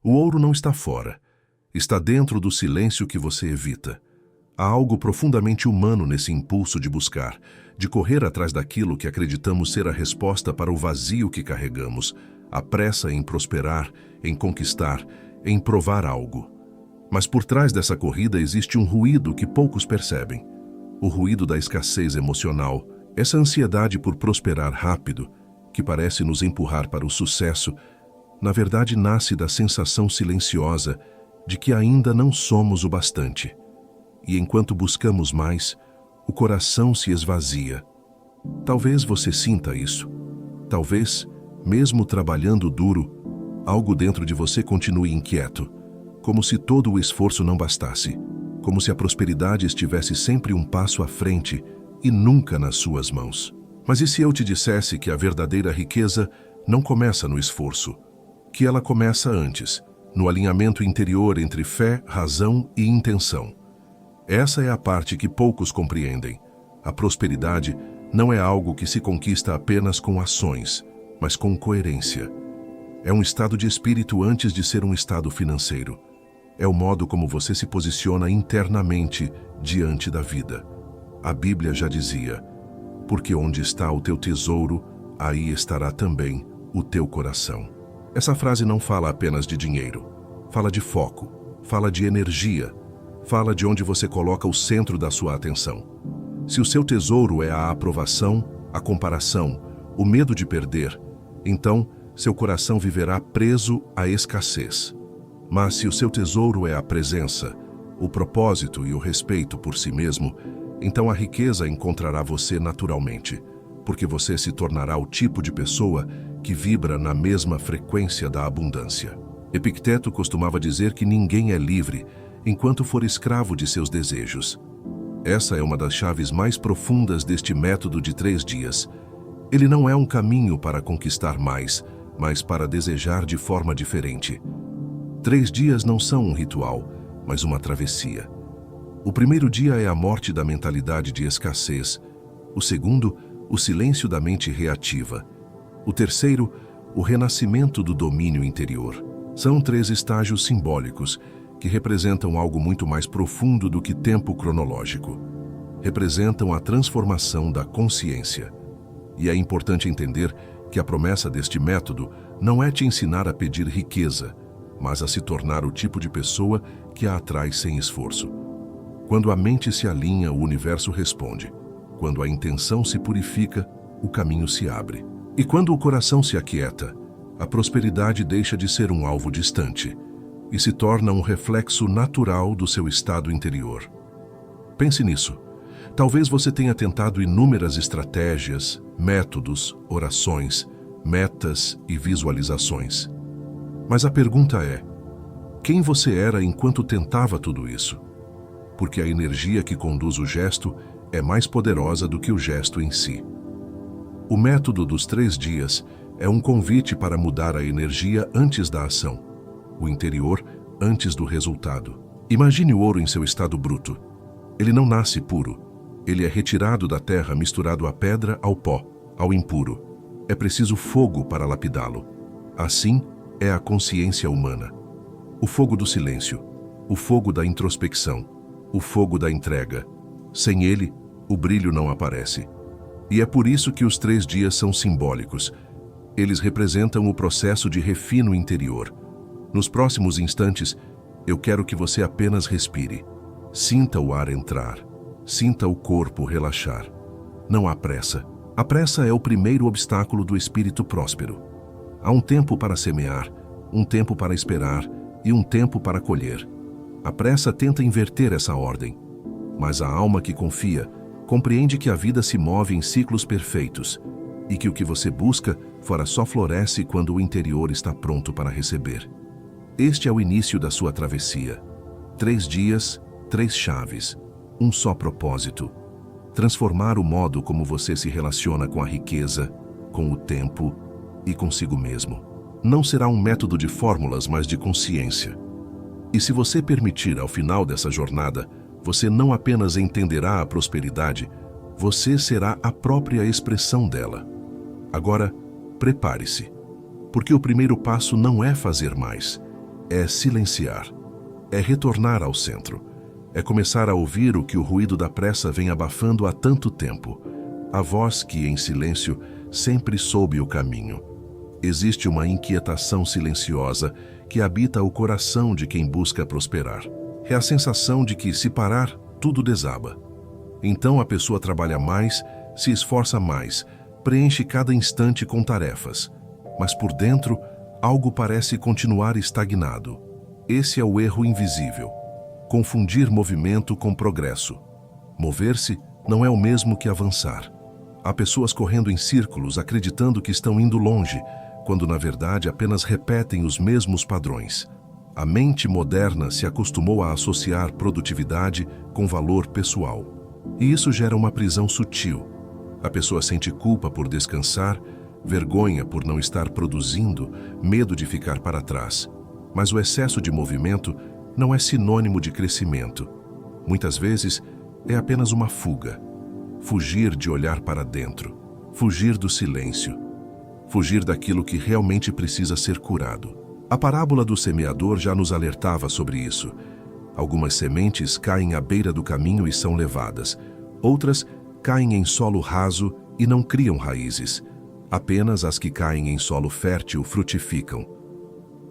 O ouro não está fora. Está dentro do silêncio que você evita. Há algo profundamente humano nesse impulso de buscar, de correr atrás daquilo que acreditamos ser a resposta para o vazio que carregamos, a pressa em prosperar, em conquistar, em provar algo. Mas por trás dessa corrida existe um ruído que poucos percebem. O ruído da escassez emocional, essa ansiedade por prosperar rápido, que parece nos empurrar para o sucesso, na verdade nasce da sensação silenciosa de que ainda não somos o bastante. E enquanto buscamos mais, o coração se esvazia. Talvez você sinta isso. Talvez, mesmo trabalhando duro, algo dentro de você continue inquieto, como se todo o esforço não bastasse, como se a prosperidade estivesse sempre um passo à frente e nunca nas suas mãos. Mas e se eu te dissesse que a verdadeira riqueza não começa no esforço, que ela começa antes, no alinhamento interior entre fé, razão e intenção? Essa é a parte que poucos compreendem. A prosperidade não é algo que se conquista apenas com ações, mas com coerência. É um estado de espírito antes de ser um estado financeiro. É o modo como você se posiciona internamente diante da vida. A Bíblia já dizia: porque onde está o teu tesouro, aí estará também o teu coração. Essa frase não fala apenas de dinheiro. Fala de foco, fala de energia, fala de onde você coloca o centro da sua atenção. Se o seu tesouro é a aprovação, a comparação, o medo de perder, então seu coração viverá preso à escassez. Mas se o seu tesouro é a presença, o propósito e o respeito por si mesmo, então a riqueza encontrará você naturalmente, porque você se tornará o tipo de pessoa que vibra na mesma frequência da abundância. Epicteto costumava dizer que ninguém é livre enquanto for escravo de seus desejos. Essa é uma das chaves mais profundas deste método de 3 dias. Ele não é um caminho para conquistar mais, mas para desejar de forma diferente. 3 dias não são um ritual, mas uma travessia. O primeiro dia é a morte da mentalidade de escassez. O segundo, o silêncio da mente reativa. O terceiro, o renascimento do domínio interior. São 3 estágios simbólicos que representam algo muito mais profundo do que tempo cronológico. Representam a transformação da consciência. E é importante entender que a promessa deste método não é te ensinar a pedir riqueza, mas a se tornar o tipo de pessoa que a atrai sem esforço. Quando a mente se alinha, o universo responde. Quando a intenção se purifica, o caminho se abre. E quando o coração se aquieta, a prosperidade deixa de ser um alvo distante e se torna um reflexo natural do seu estado interior. Pense nisso. Talvez você tenha tentado inúmeras estratégias, métodos, orações, metas e visualizações. Mas a pergunta é: quem você era enquanto tentava tudo isso? Porque a energia que conduz o gesto é mais poderosa do que o gesto em si. O método dos 3 dias é um convite para mudar a energia antes da ação, o interior antes do resultado. Imagine o ouro em seu estado bruto. Ele não nasce puro. Ele é retirado da terra misturado à pedra, ao pó, ao impuro. É preciso fogo para lapidá-lo. Assim é a consciência humana. O fogo do silêncio, o fogo da introspecção, o fogo da entrega. Sem ele, o brilho não aparece. E é por isso que os 3 dias são simbólicos. Eles representam o processo de refino interior. Nos próximos instantes, eu quero que você apenas respire. Sinta o ar entrar. Sinta o corpo relaxar. Não há pressa. A pressa é o primeiro obstáculo do espírito próspero. Há um tempo para semear, um tempo para esperar e um tempo para colher. A pressa tenta inverter essa ordem. Mas a alma que confia compreende que a vida se move em ciclos perfeitos e que o que você busca fora só floresce quando o interior está pronto para receber. Este é o início da sua travessia. 3 dias, 3 chaves, um só propósito. Transformar o modo como você se relaciona com a riqueza, com o tempo e consigo mesmo. Não será um método de fórmulas, mas de consciência. E se você permitir, ao final dessa jornada, você não apenas entenderá a prosperidade, você será a própria expressão dela. Agora, prepare-se, porque o primeiro passo não é fazer mais, é silenciar, é retornar ao centro, é começar a ouvir o que o ruído da pressa vem abafando há tanto tempo, a voz que, em silêncio, sempre soube o caminho. Existe uma inquietação silenciosa que habita o coração de quem busca prosperar. É a sensação de que, se parar, tudo desaba. Então a pessoa trabalha mais, se esforça mais, preenche cada instante com tarefas, mas por dentro, algo parece continuar estagnado. Esse é o erro invisível. Confundir movimento com progresso. Mover-se não é o mesmo que avançar. Há pessoas correndo em círculos acreditando que estão indo longe, quando na verdade apenas repetem os mesmos padrões. A mente moderna se acostumou a associar produtividade com valor pessoal. E isso gera uma prisão sutil. A pessoa sente culpa por descansar, vergonha por não estar produzindo, medo de ficar para trás. Mas o excesso de movimento não é sinônimo de crescimento. Muitas vezes é apenas uma fuga. Fugir de olhar para dentro, fugir do silêncio, fugir daquilo que realmente precisa ser curado. A parábola do semeador já nos alertava sobre isso. Algumas sementes caem à beira do caminho e são levadas. Outras caem em solo raso e não criam raízes. Apenas as que caem em solo fértil frutificam.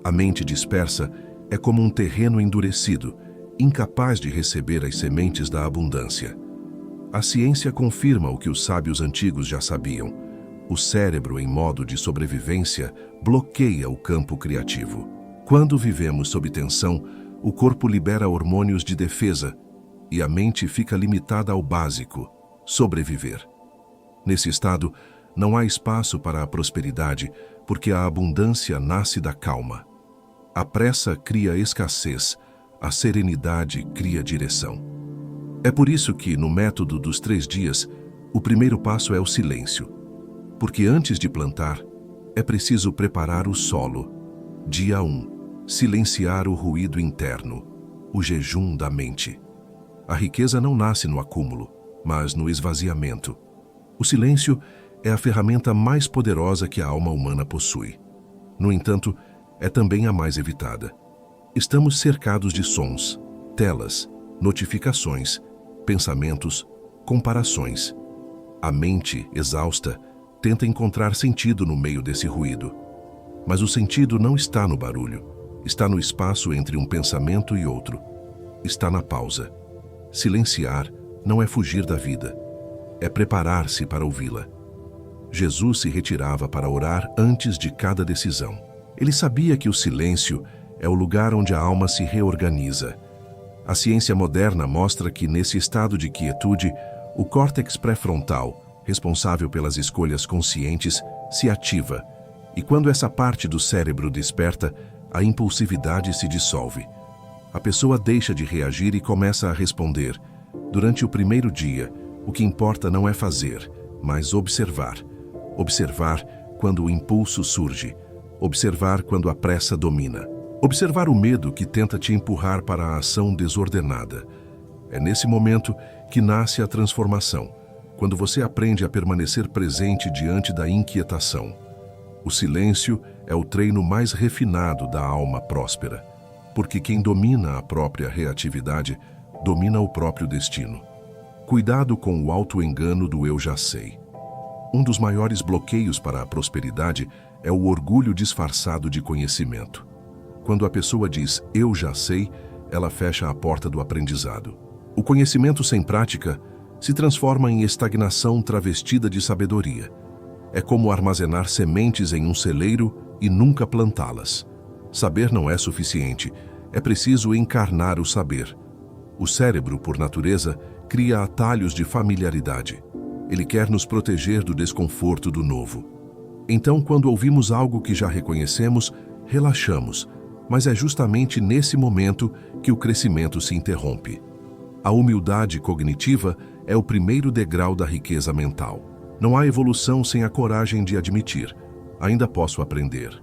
A mente dispersa é como um terreno endurecido, incapaz de receber as sementes da abundância. A ciência confirma o que os sábios antigos já sabiam. O cérebro, em modo de sobrevivência, bloqueia o campo criativo. Quando vivemos sob tensão, o corpo libera hormônios de defesa e a mente fica limitada ao básico: sobreviver. Nesse estado, não há espaço para a prosperidade, porque a abundância nasce da calma. A pressa cria escassez, a serenidade cria direção. É por isso que, no método dos 3 dias, o primeiro passo é o silêncio. Porque antes de plantar, é preciso preparar o solo. Dia 1. Silenciar o ruído interno, o jejum da mente. A riqueza não nasce no acúmulo, mas no esvaziamento. O silêncio é a ferramenta mais poderosa que a alma humana possui. No entanto, é também a mais evitada. Estamos cercados de sons, telas, notificações, pensamentos, comparações. A mente, exausta, tenta encontrar sentido no meio desse ruído. Mas o sentido não está no barulho, está no espaço entre um pensamento e outro. Está na pausa. Silenciar não é fugir da vida, é preparar-se para ouvi-la. Jesus se retirava para orar antes de cada decisão. Ele sabia que o silêncio é o lugar onde a alma se reorganiza. A ciência moderna mostra que, nesse estado de quietude, o córtex pré-frontal, responsável pelas escolhas conscientes, se ativa, e quando essa parte do cérebro desperta, a impulsividade se dissolve. A pessoa deixa de reagir e começa a responder. Durante o primeiro dia, o que importa não é fazer, mas observar. Observar quando o impulso surge. Observar quando a pressa domina. Observar o medo que tenta te empurrar para a ação desordenada. É nesse momento que nasce a transformação, quando você aprende a permanecer presente diante da inquietação. O silêncio é o treino mais refinado da alma próspera, porque quem domina a própria reatividade, domina o próprio destino. Cuidado com o auto-engano do eu já sei. Um dos maiores bloqueios para a prosperidade é o orgulho disfarçado de conhecimento. Quando a pessoa diz eu já sei, ela fecha a porta do aprendizado. O conhecimento sem prática se transforma em estagnação travestida de sabedoria. É como armazenar sementes em um celeiro e nunca plantá-las. Saber não é suficiente, é preciso encarnar o saber. O cérebro, por natureza, cria atalhos de familiaridade. Ele quer nos proteger do desconforto do novo. Então, quando ouvimos algo que já reconhecemos, relaxamos, mas é justamente nesse momento que o crescimento se interrompe. A humildade cognitiva é o primeiro degrau da riqueza mental. Não há evolução sem a coragem de admitir: ainda posso aprender.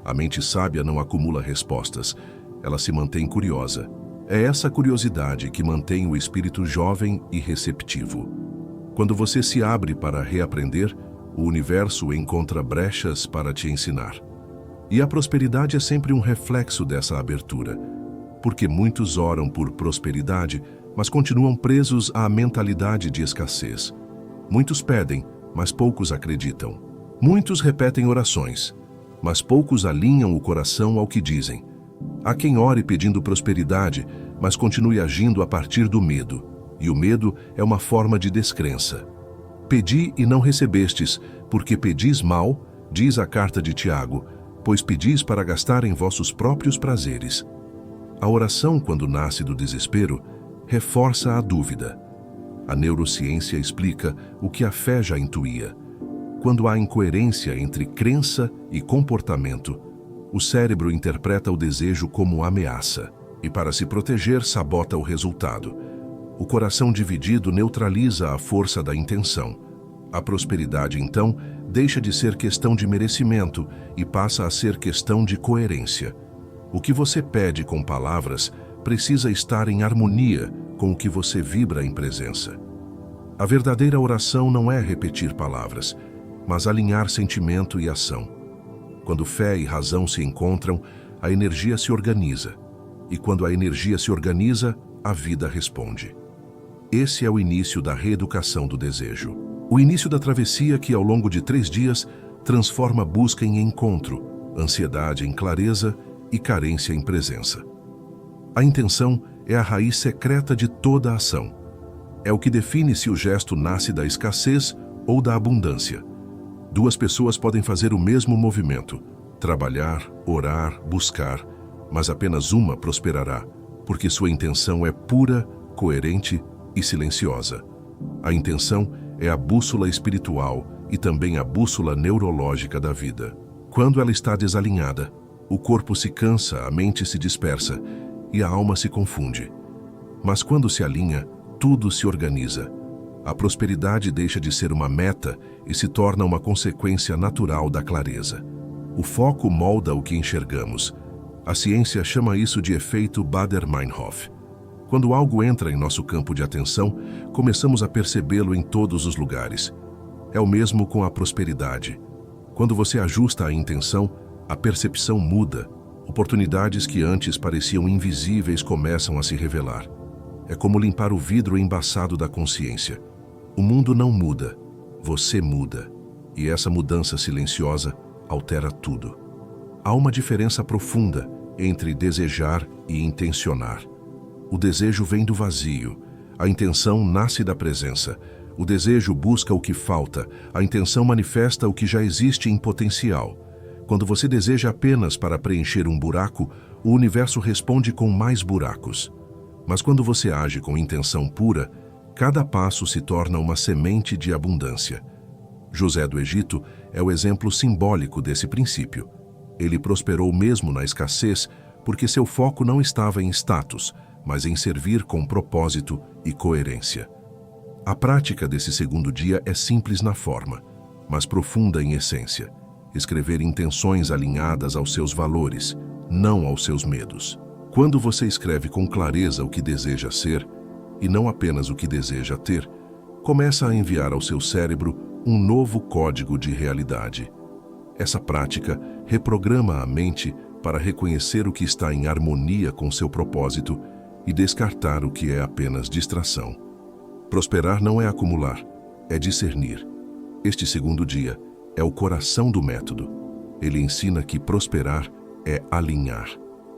A mente sábia não acumula respostas, ela se mantém curiosa. É essa curiosidade que mantém o espírito jovem e receptivo. Quando você se abre para reaprender, o universo encontra brechas para te ensinar. E a prosperidade é sempre um reflexo dessa abertura, porque muitos oram por prosperidade, mas continuam presos à mentalidade de escassez. Muitos pedem, mas poucos acreditam. Muitos repetem orações, mas poucos alinham o coração ao que dizem. Há quem ore pedindo prosperidade, mas continue agindo a partir do medo, e o medo é uma forma de descrença. Pedi e não recebestes, porque pedis mal, diz a carta de Tiago, pois pedis para gastar em vossos próprios prazeres. A oração, quando nasce do desespero, reforça a dúvida. A neurociência explica o que a fé já intuía. Quando há incoerência entre crença e comportamento, o cérebro interpreta o desejo como ameaça e, para se proteger, sabota o resultado. O coração dividido neutraliza a força da intenção. A prosperidade, então, deixa de ser questão de merecimento e passa a ser questão de coerência. O que você pede com palavras precisa estar em harmonia com o que você vibra em presença. A verdadeira oração não é repetir palavras, mas alinhar sentimento e ação. Quando fé e razão se encontram, a energia se organiza. E quando a energia se organiza, a vida responde. Esse é o início da reeducação do desejo. O início da travessia que, ao longo de 3 dias, transforma a busca em encontro, ansiedade em clareza e carência em presença. A intenção é a raiz secreta de toda a ação. É o que define se o gesto nasce da escassez ou da abundância. 2 pessoas podem fazer o mesmo movimento, trabalhar, orar, buscar, mas apenas uma prosperará, porque sua intenção é pura, coerente e silenciosa. A intenção é a bússola espiritual e também a bússola neurológica da vida. Quando ela está desalinhada, o corpo se cansa, a mente se dispersa e a alma se confunde. Mas quando se alinha, tudo se organiza. A prosperidade deixa de ser uma meta e se torna uma consequência natural da clareza. O foco molda o que enxergamos. A ciência chama isso de efeito Baader-Meinhof. Quando algo entra em nosso campo de atenção, começamos a percebê-lo em todos os lugares. É o mesmo com a prosperidade. Quando você ajusta a intenção, a percepção muda. Oportunidades que antes pareciam invisíveis começam a se revelar. É como limpar o vidro embaçado da consciência. O mundo não muda, você muda. E essa mudança silenciosa altera tudo. Há uma diferença profunda entre desejar e intencionar. O desejo vem do vazio, a intenção nasce da presença. O desejo busca o que falta, a intenção manifesta o que já existe em potencial. Quando você deseja apenas para preencher um buraco, o universo responde com mais buracos. Mas quando você age com intenção pura, cada passo se torna uma semente de abundância. José do Egito é o exemplo simbólico desse princípio. Ele prosperou mesmo na escassez porque seu foco não estava em status, mas em servir com propósito e coerência. A prática desse segundo dia é simples na forma, mas profunda em essência. Escrever intenções alinhadas aos seus valores, não aos seus medos. Quando você escreve com clareza o que deseja ser, e não apenas o que deseja ter, começa a enviar ao seu cérebro um novo código de realidade. Essa prática reprograma a mente para reconhecer o que está em harmonia com seu propósito e descartar o que é apenas distração. Prosperar não é acumular, é discernir. Este segundo dia é o coração do método. Ele ensina que prosperar é alinhar,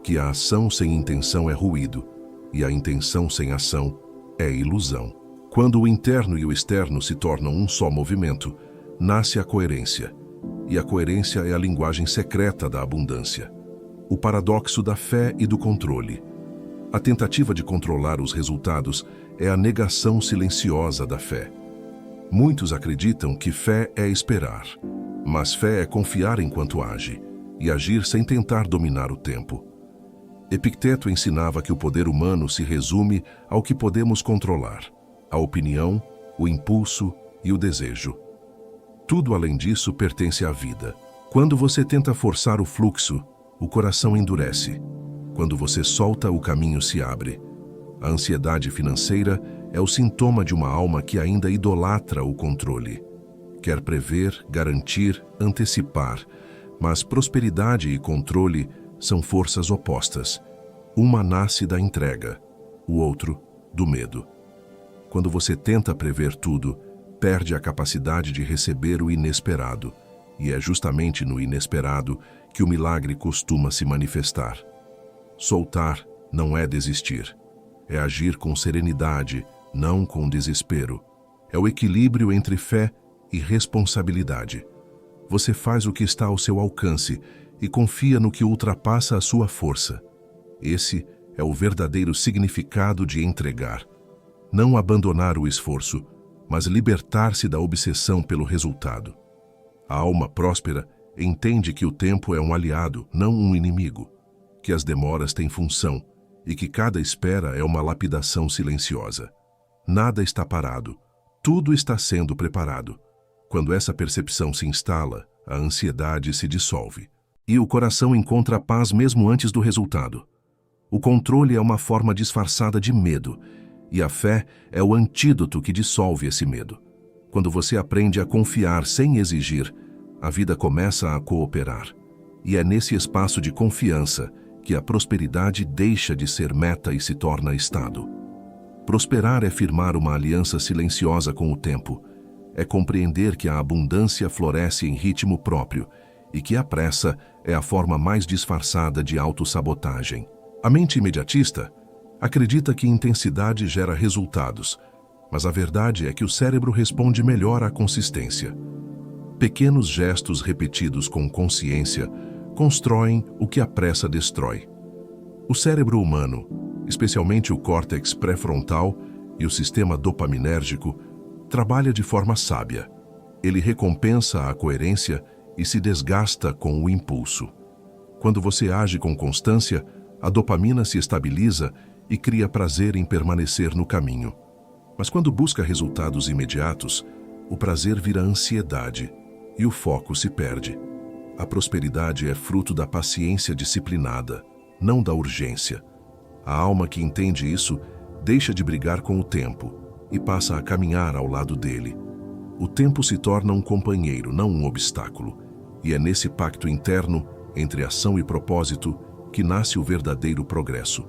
que a ação sem intenção é ruído e a intenção sem ação é ilusão. Quando o interno e o externo se tornam um só movimento, nasce a coerência. E a coerência é a linguagem secreta da abundância. O paradoxo da fé e do controle. A tentativa de controlar os resultados é a negação silenciosa da fé. Muitos acreditam que fé é esperar, mas fé é confiar enquanto age e agir sem tentar dominar o tempo. Epicteto ensinava que o poder humano se resume ao que podemos controlar: a opinião, o impulso e o desejo. Tudo além disso pertence à vida. Quando você tenta forçar o fluxo, o coração endurece. Quando você solta, o caminho se abre. A ansiedade financeira é o sintoma de uma alma que ainda idolatra o controle. Quer prever, garantir, antecipar, Mas prosperidade e controle são forças opostas. Uma nasce da entrega, o outro do medo. Quando você tenta prever tudo, perde a capacidade de receber o inesperado, e é justamente no inesperado que o milagre costuma se manifestar. Soltar não é desistir, é agir com serenidade, não com desespero. É o equilíbrio entre fé e responsabilidade. Você faz o que está ao seu alcance e confia no que ultrapassa a sua força. Esse é o verdadeiro significado de entregar. Não abandonar o esforço, mas libertar-se da obsessão pelo resultado. A alma próspera entende que o tempo é um aliado, não um inimigo, que as demoras têm função e que cada espera é uma lapidação silenciosa. Nada está parado, tudo está sendo preparado. Quando essa percepção se instala, a ansiedade se dissolve e o coração encontra a paz mesmo antes do resultado. O controle é uma forma disfarçada de medo, e a fé é o antídoto que dissolve esse medo. Quando você aprende a confiar sem exigir, a vida começa a cooperar. E é nesse espaço de confiança que a prosperidade deixa de ser meta e se torna estado. Prosperar é firmar uma aliança silenciosa com o tempo. É compreender que a abundância floresce em ritmo próprio e que a pressa é a forma mais disfarçada de autossabotagem. A mente imediatista acredita que intensidade gera resultados, mas a verdade é que o cérebro responde melhor à consistência. Pequenos gestos repetidos com consciência constroem o que a pressa destrói. O cérebro humano, especialmente o córtex pré-frontal e o sistema dopaminérgico, trabalha de forma sábia. Ele recompensa a coerência e se desgasta com o impulso. Quando você age com constância, a dopamina se estabiliza e cria prazer em permanecer no caminho. Mas quando busca resultados imediatos, o prazer vira ansiedade e o foco se perde. A prosperidade é fruto da paciência disciplinada, não da urgência. A alma que entende isso deixa de brigar com o tempo e passa a caminhar ao lado dele. O tempo se torna um companheiro, não um obstáculo. E é nesse pacto interno, entre ação e propósito, que nasce o verdadeiro progresso.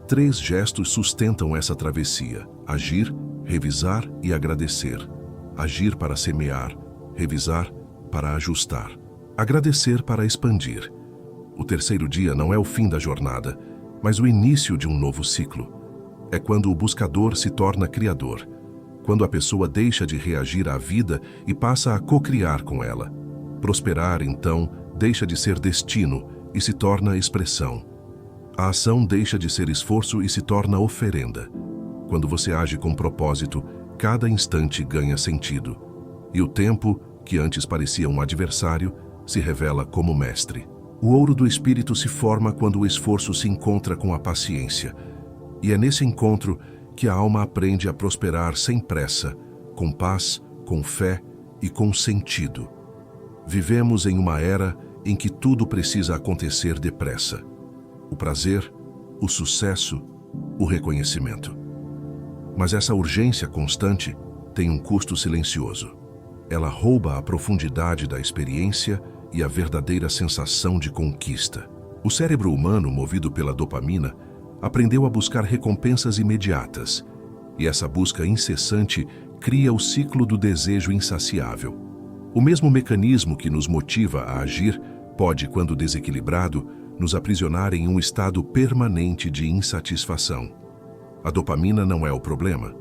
3 gestos sustentam essa travessia: agir, revisar e agradecer. Agir para semear, revisar para ajustar, agradecer para expandir. O terceiro dia não é o fim da jornada, mas o início de um novo ciclo. É quando o buscador se torna criador, quando a pessoa deixa de reagir à vida e passa a co-criar com ela. Prosperar, então, deixa de ser destino e se torna expressão. A ação deixa de ser esforço e se torna oferenda. Quando você age com propósito, cada instante ganha sentido. E o tempo, que antes parecia um adversário, se revela como mestre. O ouro do espírito se forma quando o esforço se encontra com a paciência. E é nesse encontro que a alma aprende a prosperar sem pressa, com paz, com fé e com sentido. Vivemos em uma era em que tudo precisa acontecer depressa. O prazer, o sucesso, o reconhecimento. Mas essa urgência constante tem um custo silencioso. Ela rouba a profundidade da experiência e a verdadeira sensação de conquista. O cérebro humano, movido pela dopamina, aprendeu a buscar recompensas imediatas, e essa busca incessante cria o ciclo do desejo insaciável. O mesmo mecanismo que nos motiva a agir pode, quando desequilibrado, nos aprisionar em um estado permanente de insatisfação. A dopamina não é o problema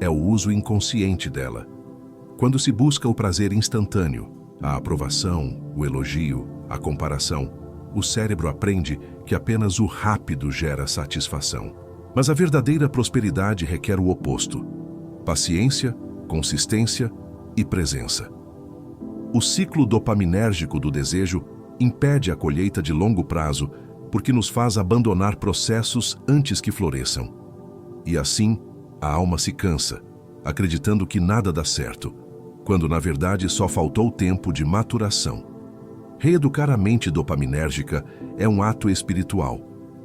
é o uso inconsciente dela. Quando se busca o prazer instantâneo, a aprovação, o elogio, a comparação, o cérebro aprende que apenas o rápido gera satisfação. Mas a verdadeira prosperidade requer o oposto: paciência, consistência e presença. O ciclo dopaminérgico do desejo impede a colheita de longo prazo porque nos faz abandonar processos antes que floresçam. E assim, a alma se cansa, acreditando que nada dá certo, quando na verdade só faltou tempo de maturação. Reeducar a mente dopaminérgica é um ato espiritual.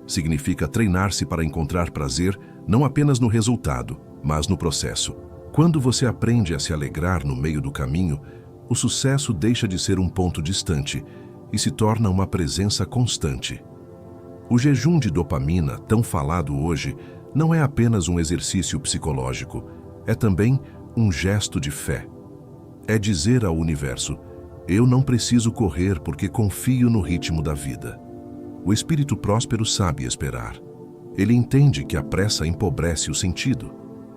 Significa treinar-se para encontrar prazer não apenas no resultado, mas no processo. Quando você aprende a se alegrar no meio do caminho, o sucesso deixa de ser um ponto distante e se torna uma presença constante. O jejum de dopamina, tão falado hoje, não é apenas um exercício psicológico, é também um gesto de fé. É dizer ao universo: eu não preciso correr porque confio no ritmo da vida. O espírito próspero sabe esperar. Ele entende que a pressa empobrece o sentido.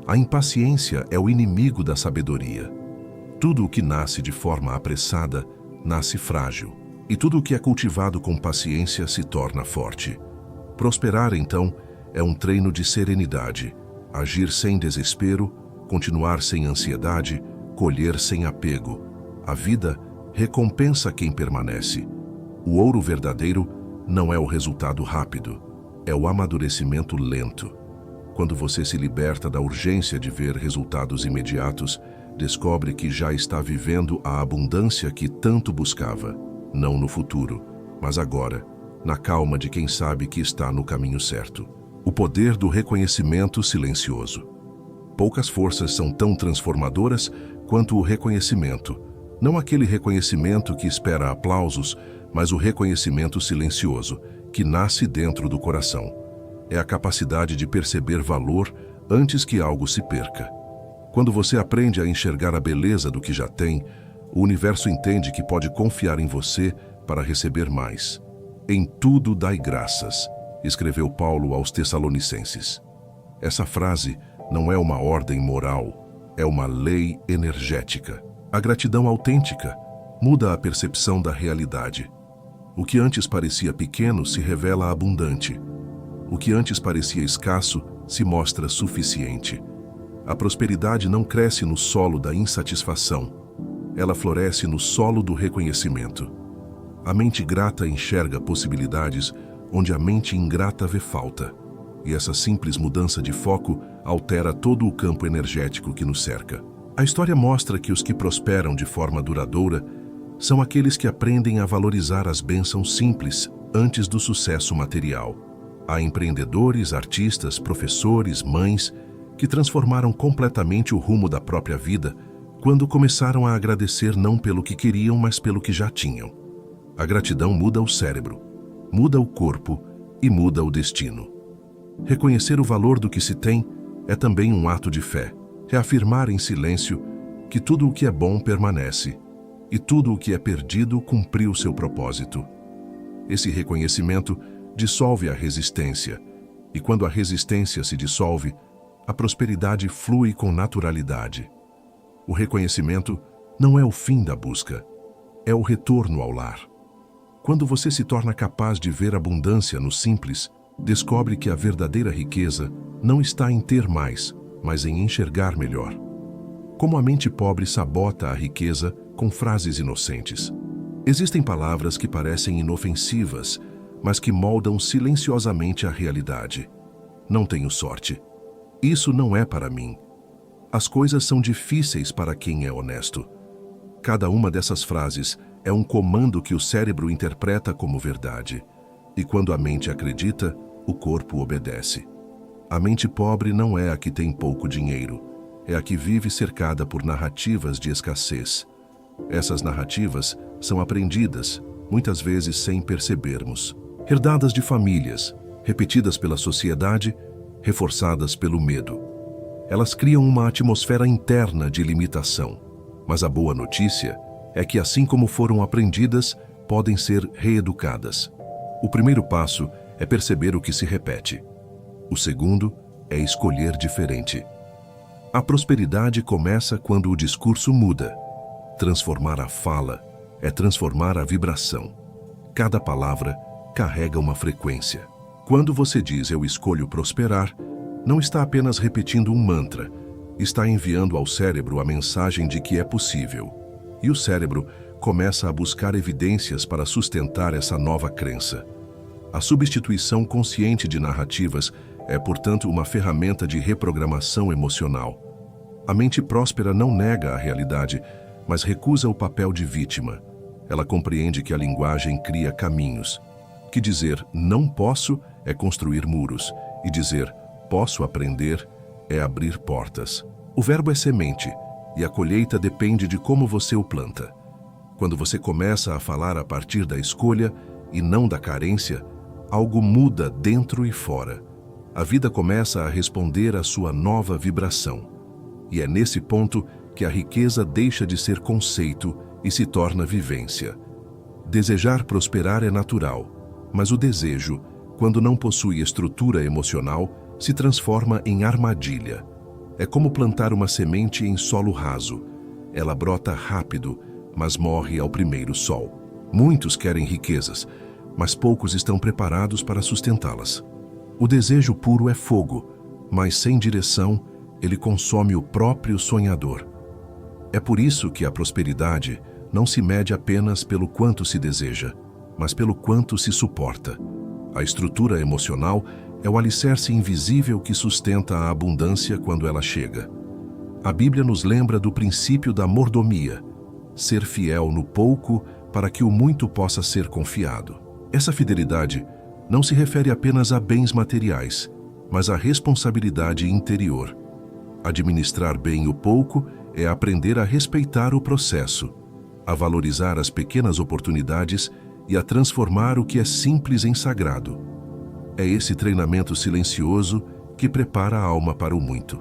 A impaciência é o inimigo da sabedoria. Tudo o que nasce de forma apressada nasce frágil, e tudo o que é cultivado com paciência se torna forte. Prosperar, então, é um treino de serenidade, agir sem desespero, continuar sem ansiedade, colher sem apego. A vida recompensa quem permanece. O ouro verdadeiro não é o resultado rápido, é o amadurecimento lento. Quando você se liberta da urgência de ver resultados imediatos, descobre que já está vivendo a abundância que tanto buscava, não no futuro, mas agora, na calma de quem sabe que está no caminho certo. O poder do reconhecimento silencioso. Poucas forças são tão transformadoras quanto o reconhecimento. Não aquele reconhecimento que espera aplausos, mas o reconhecimento silencioso, que nasce dentro do coração. É a capacidade de perceber valor antes que algo se perca. Quando você aprende a enxergar a beleza do que já tem, o universo entende que pode confiar em você para receber mais. Em tudo dai graças, escreveu Paulo aos Tessalonicenses. Essa frase não é uma ordem moral, é uma lei energética. A gratidão autêntica muda a percepção da realidade. O que antes parecia pequeno se revela abundante. O que antes parecia escasso se mostra suficiente. A prosperidade não cresce no solo da insatisfação. Ela floresce no solo do reconhecimento. A mente grata enxerga possibilidades onde a mente ingrata vê falta. E essa simples mudança de foco altera todo o campo energético que nos cerca. A história mostra que os que prosperam de forma duradoura são aqueles que aprendem a valorizar as bênçãos simples antes do sucesso material. Há empreendedores, artistas, professores, mães que transformaram completamente o rumo da própria vida quando começaram a agradecer não pelo que queriam, mas pelo que já tinham. A gratidão muda o cérebro, muda o corpo e muda o destino. Reconhecer o valor do que se tem é também um ato de fé. Reafirmar em silêncio que tudo o que é bom permanece e tudo o que é perdido cumpriu seu propósito. Esse reconhecimento dissolve a resistência, e quando a resistência se dissolve, a prosperidade flui com naturalidade. O reconhecimento não é o fim da busca, é o retorno ao lar. Quando você se torna capaz de ver abundância no simples, descobre que a verdadeira riqueza não está em ter mais, mas em enxergar melhor. Como a mente pobre sabota a riqueza com frases inocentes. Existem palavras que parecem inofensivas, mas que moldam silenciosamente a realidade. Não tenho sorte. Isso não é para mim. As coisas são difíceis para quem é honesto. Cada uma dessas frases é um comando que o cérebro interpreta como verdade. E quando a mente acredita, o corpo obedece. A mente pobre não é a que tem pouco dinheiro, é a que vive cercada por narrativas de escassez. Essas narrativas são aprendidas, muitas vezes sem percebermos. Herdadas de famílias, repetidas pela sociedade, reforçadas pelo medo. Elas criam uma atmosfera interna de limitação. Mas a boa notícia é que, assim como foram aprendidas, podem ser reeducadas. O primeiro passo é perceber o que se repete. O segundo é escolher diferente. A prosperidade começa quando o discurso muda. Transformar a fala é transformar a vibração. Cada palavra carrega uma frequência. Quando você diz "eu escolho prosperar", não está apenas repetindo um mantra, está enviando ao cérebro a mensagem de que é possível. E o cérebro começa a buscar evidências para sustentar essa nova crença. A substituição consciente de narrativas é, portanto, uma ferramenta de reprogramação emocional. A mente próspera não nega a realidade, mas recusa o papel de vítima. Ela compreende que a linguagem cria caminhos, que dizer "não posso" é construir muros, e dizer "posso aprender" é abrir portas. O verbo é semente, e a colheita depende de como você o planta. Quando você começa a falar a partir da escolha e não da carência, algo muda dentro e fora. A vida começa a responder à sua nova vibração. E é nesse ponto que a riqueza deixa de ser conceito e se torna vivência. Desejar prosperar é natural, mas o desejo, quando não possui estrutura emocional, se transforma em armadilha. É como plantar uma semente em solo raso. Ela brota rápido, mas morre ao primeiro sol. Muitos querem riquezas, mas poucos estão preparados para sustentá-las. O desejo puro é fogo, mas sem direção, ele consome o próprio sonhador. É por isso que a prosperidade não se mede apenas pelo quanto se deseja, mas pelo quanto se suporta. A estrutura emocional é o alicerce invisível que sustenta a abundância quando ela chega. A Bíblia nos lembra do princípio da mordomia, ser fiel no pouco para que o muito possa ser confiado. Essa fidelidade não se refere apenas a bens materiais, mas à responsabilidade interior. Administrar bem o pouco é aprender a respeitar o processo, a valorizar as pequenas oportunidades e a transformar o que é simples em sagrado. É esse treinamento silencioso que prepara a alma para o muito.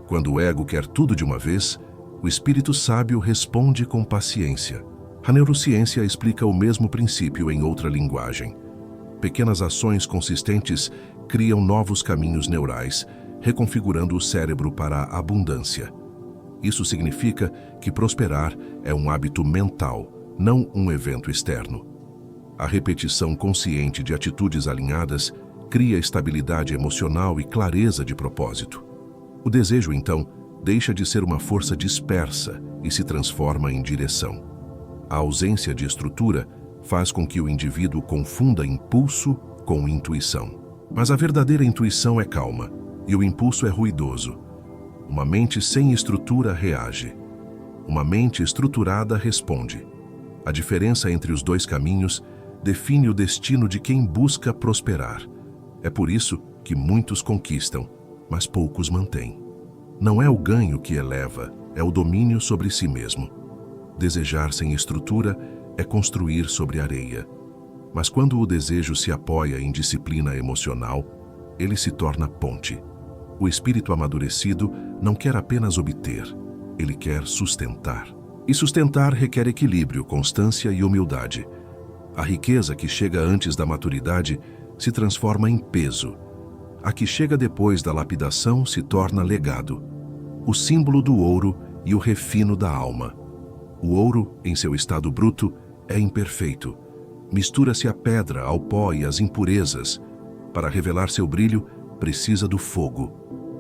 Quando o ego quer tudo de uma vez, o espírito sábio responde com paciência. A neurociência explica o mesmo princípio em outra linguagem. Pequenas ações consistentes criam novos caminhos neurais, reconfigurando o cérebro para a abundância. Isso significa que prosperar é um hábito mental, não um evento externo. A repetição consciente de atitudes alinhadas cria estabilidade emocional e clareza de propósito. O desejo, então, deixa de ser uma força dispersa e se transforma em direção. A ausência de estrutura faz com que o indivíduo confunda impulso com intuição. Mas a verdadeira intuição é calma e o impulso é ruidoso. Uma mente sem estrutura reage. Uma mente estruturada responde. A diferença entre os dois caminhos define o destino de quem busca prosperar. É por isso que muitos conquistam, mas poucos mantêm. Não é o ganho que eleva, é o domínio sobre si mesmo. Desejar sem estrutura é construir sobre areia. Mas quando o desejo se apoia em disciplina emocional, ele se torna ponte. O espírito amadurecido não quer apenas obter, ele quer sustentar. E sustentar requer equilíbrio, constância e humildade. A riqueza que chega antes da maturidade se transforma em peso. A que chega depois da lapidação se torna legado. O símbolo do ouro e o refino da alma. O ouro, em seu estado bruto, é imperfeito. Mistura-se a pedra, ao pó e às impurezas. Para revelar seu brilho, precisa do fogo.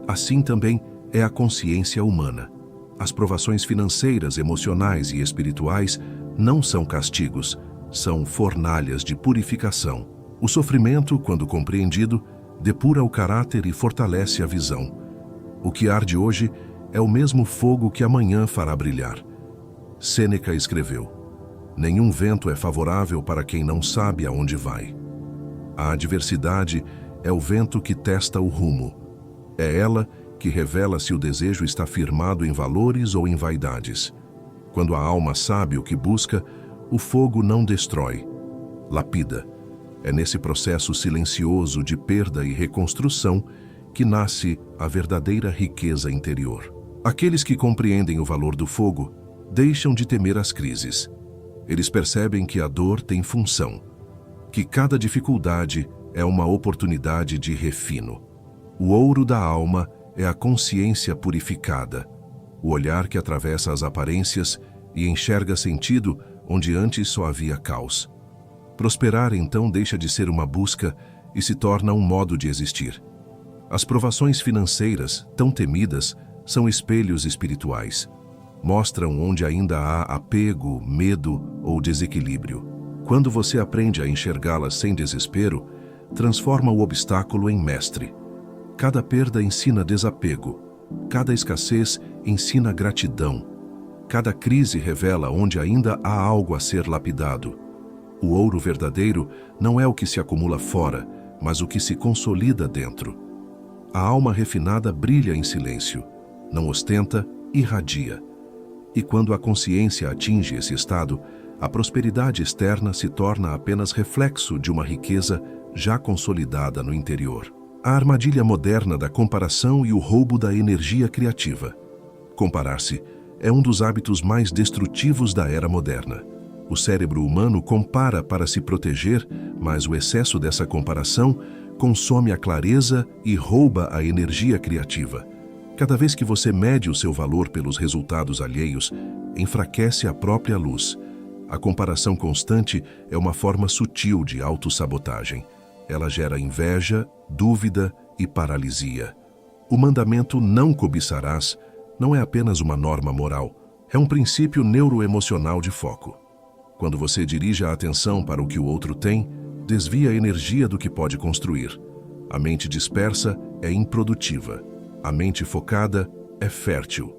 Assim também é a consciência humana. As provações financeiras, emocionais e espirituais não são castigos, são fornalhas de purificação. O sofrimento, quando compreendido, depura o caráter e fortalece a visão. O que arde hoje é o mesmo fogo que amanhã fará brilhar. Sêneca escreveu: nenhum vento é favorável para quem não sabe aonde vai. A adversidade é o vento que testa o rumo. É ela que revela se o desejo está firmado em valores ou em vaidades. Quando a alma sabe o que busca, o fogo não destrói, lapida. É nesse processo silencioso de perda e reconstrução que nasce a verdadeira riqueza interior. Aqueles que compreendem o valor do fogo deixam de temer as crises. Eles percebem que a dor tem função, que cada dificuldade é uma oportunidade de refino. O ouro da alma é a consciência purificada, o olhar que atravessa as aparências e enxerga sentido onde antes só havia caos. Prosperar, então, deixa de ser uma busca e se torna um modo de existir. As provações financeiras, tão temidas, são espelhos espirituais. Mostram onde ainda há apego, medo ou desequilíbrio. Quando você aprende a enxergá-las sem desespero, transforma o obstáculo em mestre. Cada perda ensina desapego. Cada escassez ensina gratidão. Cada crise revela onde ainda há algo a ser lapidado. O ouro verdadeiro não é o que se acumula fora, mas o que se consolida dentro. A alma refinada brilha em silêncio, não ostenta, irradia. E quando a consciência atinge esse estado, a prosperidade externa se torna apenas reflexo de uma riqueza já consolidada no interior. A armadilha moderna da comparação e o roubo da energia criativa. Comparar-se é um dos hábitos mais destrutivos da era moderna. O cérebro humano compara para se proteger, mas o excesso dessa comparação consome a clareza e rouba a energia criativa. Cada vez que você mede o seu valor pelos resultados alheios, enfraquece a própria luz. A comparação constante é uma forma sutil de autossabotagem. Ela gera inveja, dúvida e paralisia. O mandamento "não cobiçarás" não é apenas uma norma moral, é um princípio neuroemocional de foco. Quando você dirige a atenção para o que o outro tem, desvia a energia do que pode construir. A mente dispersa é improdutiva. A mente focada é fértil.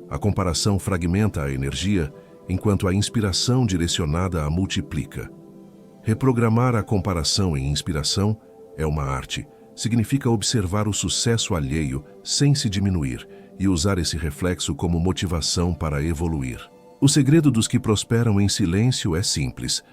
A comparação fragmenta a energia, enquanto a inspiração direcionada a multiplica. Reprogramar a comparação em inspiração é uma arte. Significa observar o sucesso alheio sem se diminuir e usar esse reflexo como motivação para evoluir. O segredo dos que prosperam em silêncio é simples.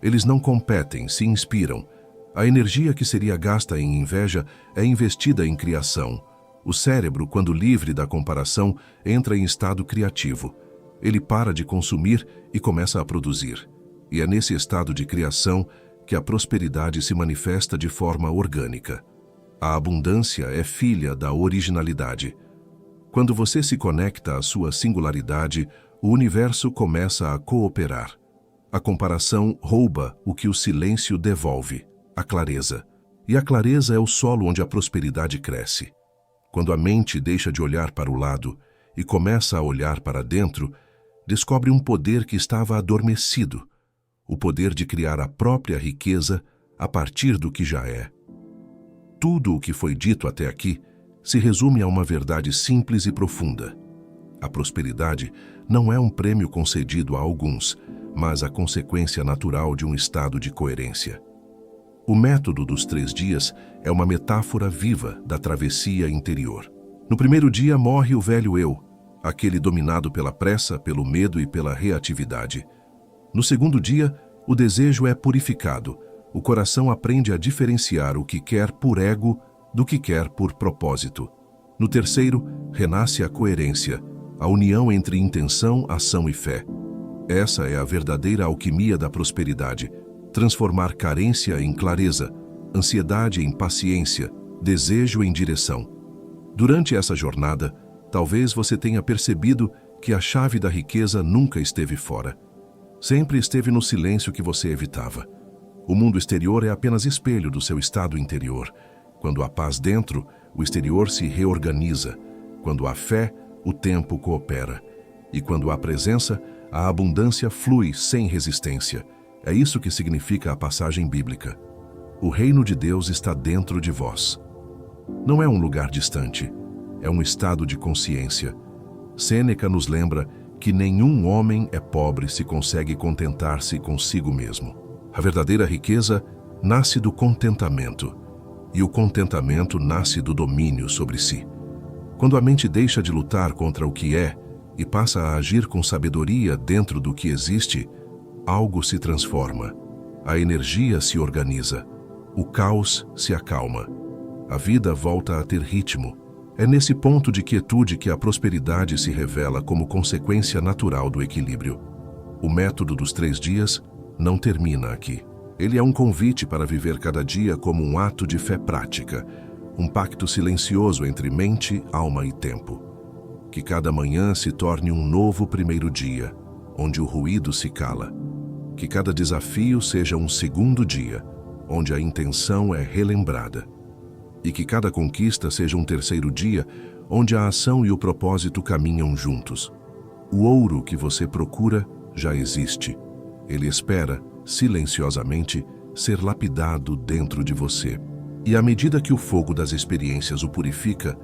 Eles não competem, se inspiram. A energia que seria gasta em inveja é investida em criação. O cérebro, quando livre da comparação, entra em estado criativo. Ele para de consumir e começa a produzir. E é nesse estado de criação que a prosperidade se manifesta de forma orgânica. A abundância é filha da originalidade. Quando você se conecta à sua singularidade, o universo começa a cooperar. A comparação rouba o que o silêncio devolve, a clareza. E a clareza é o solo onde a prosperidade cresce. Quando a mente deixa de olhar para o lado e começa a olhar para dentro, descobre um poder que estava adormecido, o poder de criar a própria riqueza a partir do que já é. Tudo o que foi dito até aqui se resume a uma verdade simples e profunda. A prosperidade não é um prêmio concedido a alguns, mas a consequência natural de um estado de coerência. O método dos 3 dias é uma metáfora viva da travessia interior. No primeiro dia morre o velho eu, aquele dominado pela pressa, pelo medo e pela reatividade. No segundo dia, o desejo é purificado. O coração aprende a diferenciar o que quer por ego do que quer por propósito. No terceiro, renasce a coerência, a união entre intenção, ação e fé. Essa é a verdadeira alquimia da prosperidade. Transformar carência em clareza, ansiedade em paciência, desejo em direção. Durante essa jornada, talvez você tenha percebido que a chave da riqueza nunca esteve fora. Sempre esteve no silêncio que você evitava. O mundo exterior é apenas espelho do seu estado interior. Quando há paz dentro, o exterior se reorganiza. Quando há fé, o tempo coopera. E quando há presença, a abundância flui sem resistência. É isso que significa a passagem bíblica. O reino de Deus está dentro de vós. Não é um lugar distante, é um estado de consciência. Sêneca nos lembra que nenhum homem é pobre se consegue contentar-se consigo mesmo. A verdadeira riqueza nasce do contentamento, e o contentamento nasce do domínio sobre si. Quando a mente deixa de lutar contra o que é e passa a agir com sabedoria dentro do que existe, algo se transforma, a energia se organiza, o caos se acalma, a vida volta a ter ritmo. É nesse ponto de quietude que a prosperidade se revela como consequência natural do equilíbrio. O método dos 3 dias não termina aqui. Ele é um convite para viver cada dia como um ato de fé prática, um pacto silencioso entre mente, alma e tempo. Que cada manhã se torne um novo primeiro dia, onde o ruído se cala. Que cada desafio seja um segundo dia, onde a intenção é relembrada. E que cada conquista seja um terceiro dia, onde a ação e o propósito caminham juntos. O ouro que você procura já existe. Ele espera, silenciosamente, ser lapidado dentro de você. E à medida que o fogo das experiências o purifica,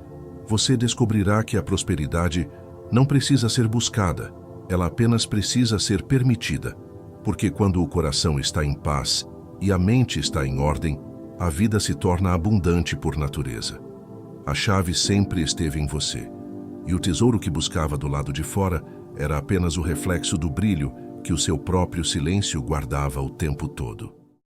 você descobrirá que a prosperidade não precisa ser buscada, ela apenas precisa ser permitida. Porque quando o coração está em paz e a mente está em ordem, a vida se torna abundante por natureza. A chave sempre esteve em você, e o tesouro que buscava do lado de fora era apenas o reflexo do brilho que o seu próprio silêncio guardava o tempo todo.